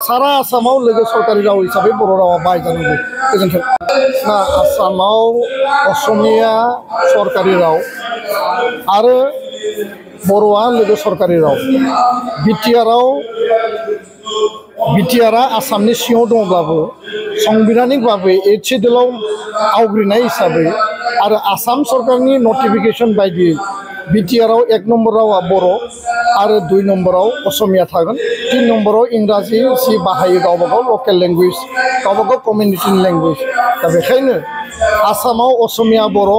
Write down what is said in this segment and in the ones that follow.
सारा आसामाव लोगो सरकारि राव हिसाबै बर' रावा बाहायजानांगौ। गोजोन्थों। आसामाव असमिया सरकारि राव आरो बर'आ लोगो सरकारि राव। बिटिआरआ आसामनि सिङाव दङब्लाबो संबिधानिक भाबै 8 सिडिउलाव आवग्रिनाय हिसाबै आरो आसाम सरकारनि नटिफिकेशन बायदियै बिटिआरआव 1 नम्बर रावा बर' आरो 2 नम्बराव असमिया थागोन, 3 नम्बराव इंराजि जि बाहायो गावबागाव लकेल लेंगुवेज, गावबागाव कमिउनिटिनि लेंगुवेज। दा बेखायनो आसामाव असमिया बर',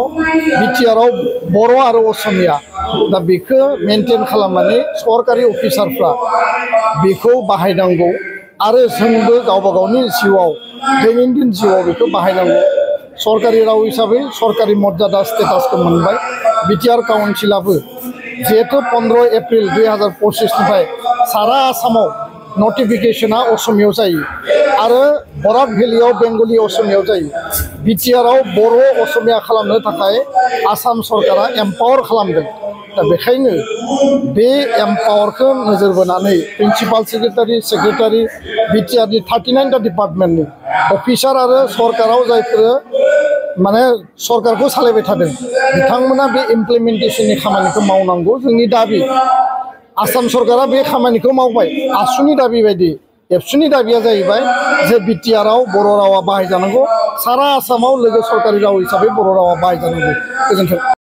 बिटिआरआव बर' आरो असमिया। दा बेखौ मेनटेन खालामनानै सरकारि अफिसारफ्रा बेखौ बाहायनांगौ आरो जोंबो गावबा गावनि जिउआव दैनन्दिन जिउआव बेखौ बाहायनांगौ। सरकारि राव हिसाबै सरकारि मर्यादा स्टेटासखौ मोनबाय। बिटिआर काउन्सिलाबो जिहेतु 15 एप्रिल 2025निफ्राय सारा आसामाव नटिफिकेशना असमियाव जायो आरो बराक भेलियाव बेंगलि असमियाव जायो। बिटिआरआव बर' असमिया खालामनो थाखाय आसाम सरकारा एम्पावार खालामदों। दा बेखायनो बे एम्पावारखौ नोजोर बोनानै प्रिन्सिपाल सेक्रेटारि बिटिआरनि 39टा डिपार्टमेन्टनि अफिसार आरो सरकाराव जायफोर माने सरकारखौ सालायबाय थादों बिथांमोना बे इमप्लिमेन्टेशननि खामानिखौ मावनांगौ। जोंनि दाबि आसाम सरकारा बे खामानिखौ मावबाय। आसुनि दाबि बायदि एबसुनि दाबिया जाहैबाय जे बिटिआरआव बर' रावा बाहायजानांगौ, सारा आसामाव लोगो सरकारि राव हिसाबै बर' रावा बाहायजानांगौ। गोजोन्थों।